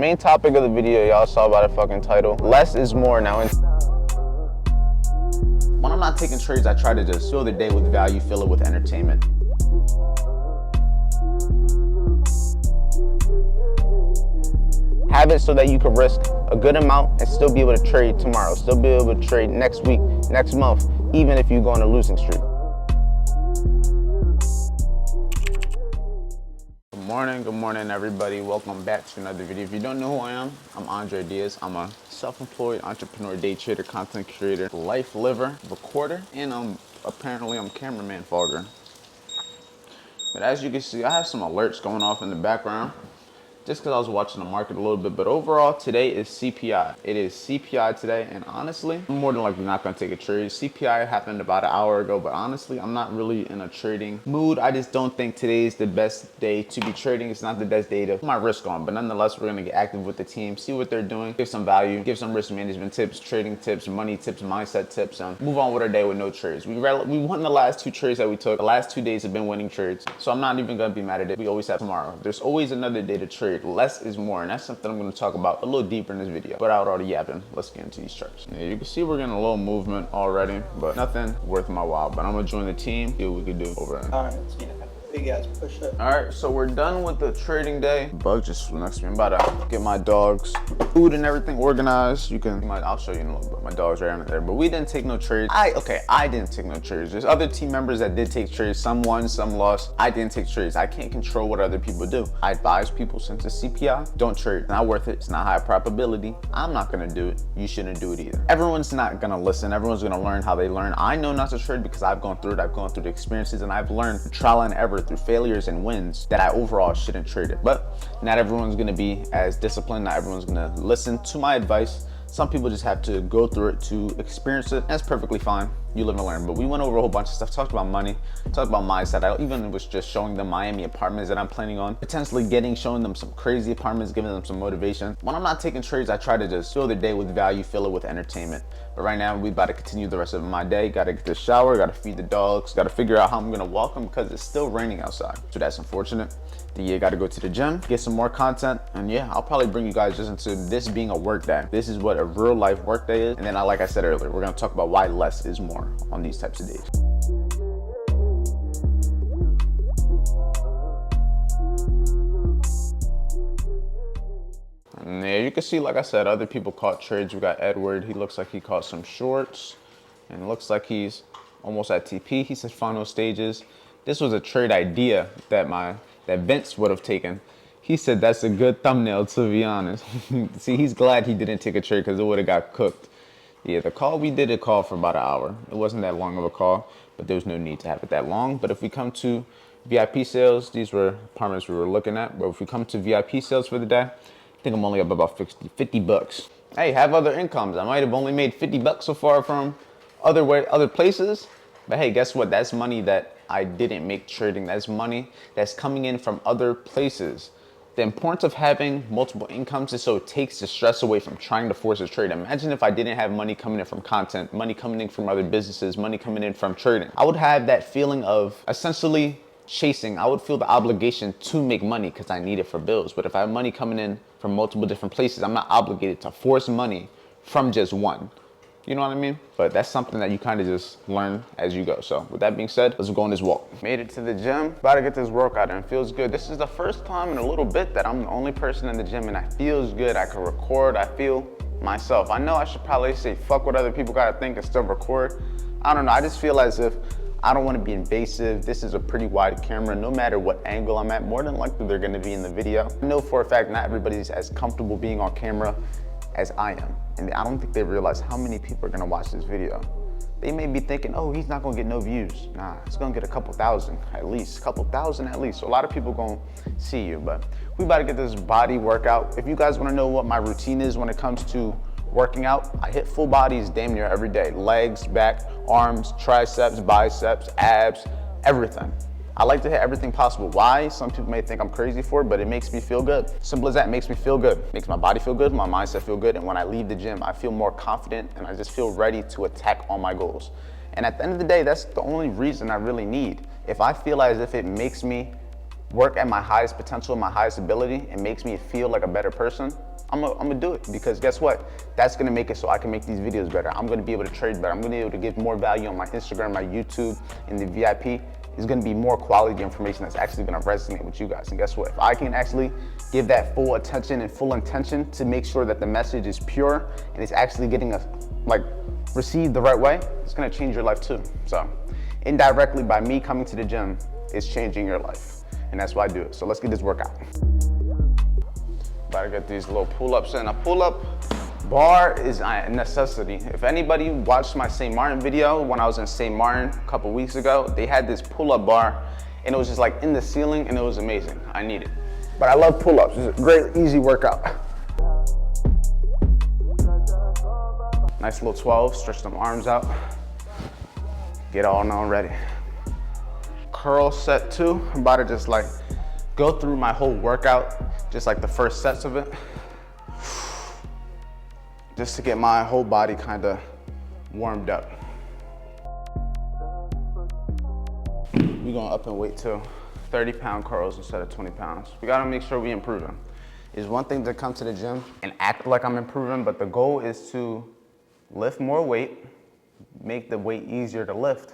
main topic of the video, y'all saw by the fucking title. Less is more now. When I'm not taking trades, I try to just fill the day with value, fill it with entertainment. Have it so that you can risk a good amount and still be able to trade tomorrow, still be able to trade next week, next month, even if you go on a losing streak. Good morning everybody. Welcome back to another video. If you don't know who I am, I'm Andre Diaz. I'm a self-employed entrepreneur, day trader, content creator, life liver, recorder, and I'm cameraman vlogger. But as you can see, I have some alerts going off in the background just because I was watching the market a little bit. But overall, today is CPI. It is CPI today, and honestly, I'm more than likely not going to take a trade. CPI happened about an hour ago, but honestly, I'm not really in a trading mood. I just don't think today is the best day to be trading. It's not the best day to put my risk on, but nonetheless, we're going to get active with the team, see what they're doing, give some value, give some risk management tips, trading tips, money tips, mindset tips, and move on with our day with no trades. We won the last 2 trades that we took. The last 2 days have been winning trades, so I'm not even going to be mad at it. We always have tomorrow. There's always another day to trade. Less is more, and that's something I'm going to talk about a little deeper in this video. But without already yapping, let's get into these charts. Yeah, you can see we're getting a little movement already, but nothing worth my while. But I'm going to join the team, see what we can do over there. All right, let's get a big ass push up. All right, so we're done with the trading day. Bug just flew next to me. I'm about to get my dogs food and everything organized. I'll show you in a little bit. My dog's right under there, but we didn't take no trades. I didn't take no trades. There's other team members that did take trades. Some won, some lost. I didn't take trades. I can't control what other people do. I advise people, since it's CPI, don't trade. It's not worth it. It's not high probability. I'm not gonna do it. You shouldn't do it either. Everyone's not gonna listen. Everyone's gonna learn how they learn. I know not to trade because I've gone through it. I've gone through the experiences, and I've learned through trial and error, through failures and wins, that I overall shouldn't trade it. But not everyone's gonna be as disciplined. Not everyone's gonna listen to my advice. Some people just have to go through it to experience it. That's perfectly fine. You live and learn. But we went over a whole bunch of stuff, talked about money, talked about mindset. I even was just showing them Miami apartments that I'm planning on potentially getting, showing them some crazy apartments, giving them some motivation. When I'm not taking trades, I try to just fill the day with value, fill it with entertainment. But right now, we about to continue the rest of my day. Gotta get the shower, gotta feed the dogs, gotta figure out how I'm gonna walk them because it's still raining outside. So that's unfortunate. You gotta go to the gym, get some more content, and yeah, I'll probably bring you guys just into this being a work day. This is what a real life work day is. And then like I said earlier, we're gonna talk about why less is more on these types of days. And yeah, you can see, like I said, other people caught trades. We got Edward. He looks like he caught some shorts, and it looks like he's almost at TP. He said final stages. This was a trade idea that Vince would have taken. He said that's a good thumbnail, to be honest. See, he's glad he didn't take a trade because it would have got cooked. Yeah, the call, we did a call for about an hour. It wasn't that long of a call, but there was no need to have it that long. But if we come to VIP sales, these were apartments we were looking at. But if we come to VIP sales for the day, I think I'm only up about 50 bucks. Hey, have other incomes. I might have only made 50 bucks so far from other places. But hey, guess what? That's money that I didn't make trading. That's money that's coming in from other places. The importance of having multiple incomes is so it takes the stress away from trying to force a trade. Imagine if I didn't have money coming in from content, money coming in from other businesses, money coming in from trading. I would have that feeling of essentially chasing. I would feel the obligation to make money because I need it for bills. But if I have money coming in from multiple different places, I'm not obligated to force money from just one. You know what I mean? But that's something that you kind of just learn as you go. So with that being said, let's go on this walk. Made it to the gym. About to get this workout in. It feels good. This is the first time in a little bit that I'm the only person in the gym, and it feels good. I can record. I feel myself. I know I should probably say fuck what other people gotta think and still record. I don't know. I just feel as if I don't want to be invasive. This is a pretty wide camera. No matter what angle I'm at, more than likely they're gonna be in the video. I know for a fact not everybody's as comfortable being on camera as I am. And I don't think they realize how many people are gonna watch this video. They may be thinking, oh, he's not gonna get no views. Nah, it's gonna get a couple thousand at least, So a lot of people gonna see you, but we about to get this body workout. If you guys wanna know what my routine is when it comes to working out, I hit full bodies damn near every day. Legs, back, arms, triceps, biceps, abs, everything. I like to hit everything possible. Why? Some people may think I'm crazy for it, but it makes me feel good. Simple as that, it makes me feel good. Makes my body feel good, my mindset feel good, and when I leave the gym, I feel more confident and I just feel ready to attack all my goals. And at the end of the day, that's the only reason I really need. If I feel as if it makes me work at my highest potential, my highest ability, and makes me feel like a better person, I'm gonna do it, because guess what? That's gonna make it so I can make these videos better. I'm gonna be able to trade better. I'm gonna be able to give more value on my Instagram, my YouTube, and the VIP is gonna be more quality information that's actually gonna resonate with you guys. And guess what? If I can actually give that full attention and full intention to make sure that the message is pure and it's actually getting received the right way, it's gonna change your life too. So indirectly, by me coming to the gym, it's changing your life. And that's why I do it. So let's get this workout. About to get these little pull-ups in. A pull-up bar is a necessity. If anybody watched my St. Martin video when I was in St. Martin a couple weeks ago, they had this pull-up bar and it was just like in the ceiling and it was amazing. I need it. But I love pull-ups. It's a great, easy workout. Nice little 12, stretch them arms out. Get all on ready. Curl set 2. I'm about to just like go through my whole workout, just like the first sets of it, just to get my whole body kind of warmed up. We're going up in weight too. 30-pound curls instead of 20 pounds. We gotta make sure we improving. It's one thing to come to the gym and act like I'm improving, but the goal is to lift more weight, make the weight easier to lift,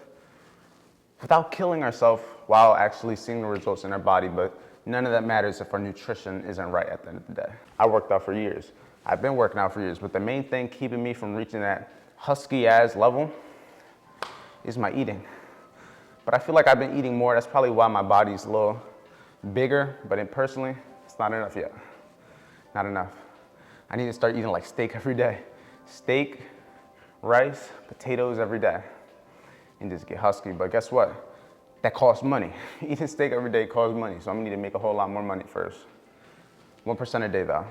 without killing ourselves while actually seeing the results in our body. But none of that matters if our nutrition isn't right at the end of the day. I worked out for years. I've been working out for years, but the main thing keeping me from reaching that husky ass level is my eating. But I feel like I've been eating more. That's probably why my body's a little bigger, but personally, it's not enough yet. Not enough. I need to start eating like steak every day. Steak, rice, potatoes every day, and just get husky. But guess what? That costs money. Eating steak every day costs money, so I'm gonna need to make a whole lot more money first. 1% a day though.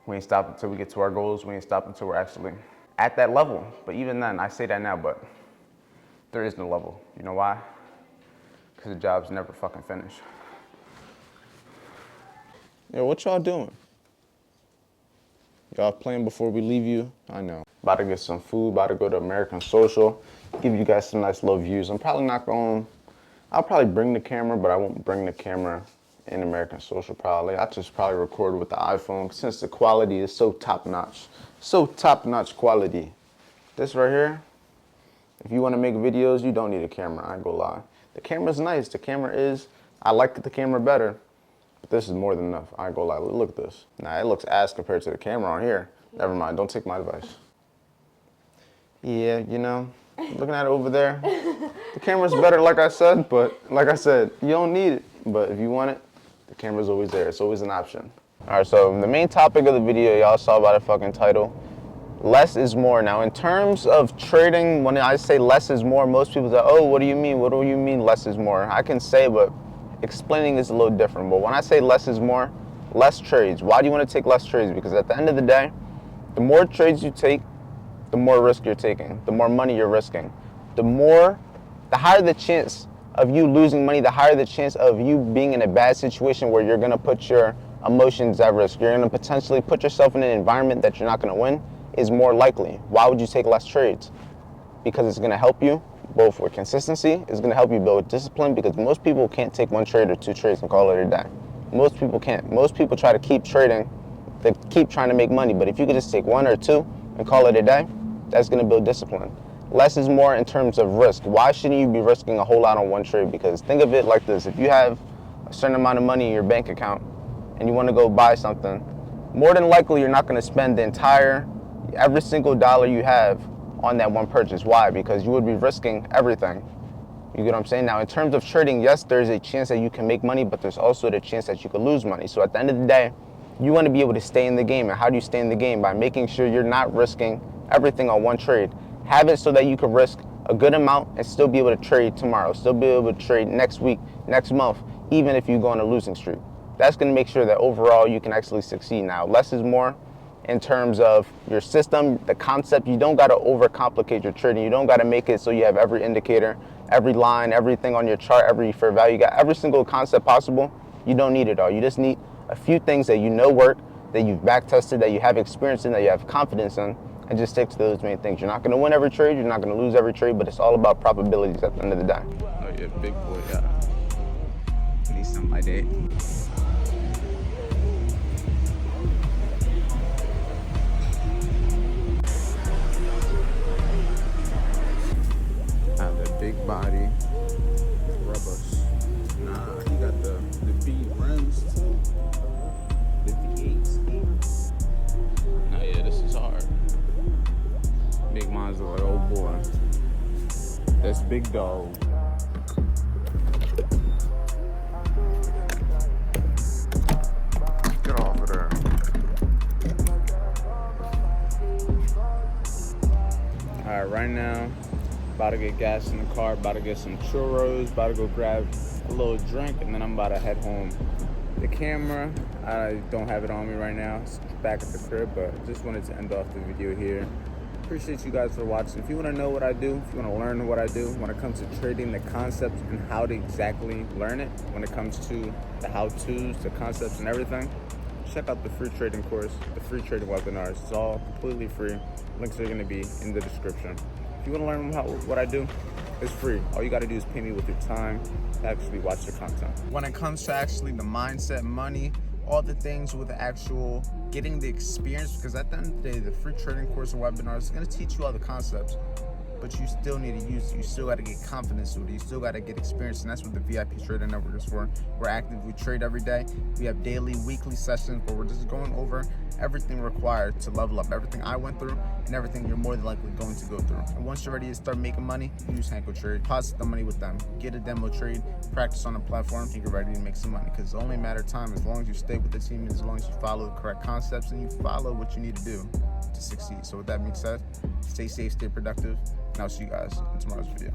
We ain't stop until we get to our goals. We ain't stop until we're actually at that level. But even then, I say that now, but there is no level. You know why? Because the job's never fucking finished. Yo, what y'all doing? Y'all playing before we leave you? I know. About to get some food, about to go to American Social, give you guys some nice little views. I'll probably bring the camera, but I won't bring the camera in American Social probably. I'll just probably record with the iPhone since the quality is so top-notch. So top-notch quality. This right here, if you want to make videos, you don't need a camera, I ain't gonna lie. The camera's nice, I like the camera better, but this is more than enough, I ain't gonna lie. Look at this. Nah, it looks ass compared to the camera on here. Never mind, don't take my advice. Yeah, you know, looking at it over there, the camera's better, like I said, you don't need it. But if you want it, the camera's always there. It's always an option. All right, so the main topic of the video, y'all saw by the fucking title, less is more. Now, in terms of trading, when I say less is more, most people say, oh, what do you mean? What do you mean less is more? I can say, but explaining is a little different. But when I say less is more, less trades. Why do you want to take less trades? Because at the end of the day, the more trades you take, the more risk you're taking, the more money you're risking. The higher the chance of you losing money, the higher the chance of you being in a bad situation where you're gonna put your emotions at risk. You're gonna potentially put yourself in an environment that you're not gonna win is more likely. Why would you take less trades? Because it's gonna help you both with consistency, it's gonna help you build discipline, because most people can't take 1 trade or 2 trades and call it a day. Most people can't. Most people try to keep trading, they keep trying to make money, but if you could just take 1 or 2 and call it a day, that's gonna build discipline. Less is more in terms of risk. Why shouldn't you be risking a whole lot on 1 trade? Because think of it like this, if you have a certain amount of money in your bank account and you wanna go buy something, more than likely you're not gonna spend every single dollar you have on that 1 purchase. Why? Because you would be risking everything. You get what I'm saying? Now, in terms of trading, yes, there's a chance that you can make money, but there's also the chance that you could lose money. So at the end of the day, you wanna be able to stay in the game. And how do you stay in the game? By making sure you're not risking everything on 1 trade. Have it so that you can risk a good amount and still be able to trade tomorrow, still be able to trade next week, next month, even if you go on a losing streak. That's gonna make sure that overall you can actually succeed. Now, less is more in terms of your system, the concept. You don't gotta overcomplicate your trading. You don't gotta make it so you have every indicator, every line, everything on your chart, every fair value. You got every single concept possible. You don't need it all. You just need a few things that you know work, that you've back tested, that you have experience in, that you have confidence in, and just stick to those main things. You're not gonna win every trade, you're not gonna lose every trade, but it's all about probabilities at the end of the day. Oh yeah, big boy, yeah. on my day. I have the big body rubbers. Nah, he got the V rims too. The V8s. Nah, yeah, this is hard. Big mine's like, oh boy. That's big dog. Get off of there. Alright, right now, about to get gas in the car, about to get some churros, about to go grab a little drink, and then I'm about to head home. The camera, I don't have it on me right now. It's back at the crib, but just wanted to end off the video here. Appreciate you guys for watching. If you want to know what I do, if you want to learn what I do when it comes to trading, the concepts and how to exactly learn it, when it comes to the how-tos, the concepts and everything, check out the free trading course, the free trading webinars. It's all completely free. Links are going to be in the description. If you want to learn what I do, it's free. All you got to do is pay me with your time to actually watch the content. When it comes to actually the mindset, money, all the things with the actual getting the experience, because at the end of the day, the free trading course and webinars is going to teach you all the concepts, but you still need to use it. You still got to get confidence with it. You still got to get experience, and that's what the VIP Trader Network is for. We're active. We trade every day. We have daily, weekly sessions where we're just going over everything required to level up, everything I went through and everything you're more than likely going to go through. And once you're ready to start making money, use Hanko Trade. Deposit the money with them. Get a demo trade. Practice on the platform and you're ready to make some money, because it's only a matter of time as long as you stay with the team and as long as you follow the correct concepts and you follow what you need to do to succeed. So with that being said, stay safe, stay productive, and I'll see you guys in tomorrow's video.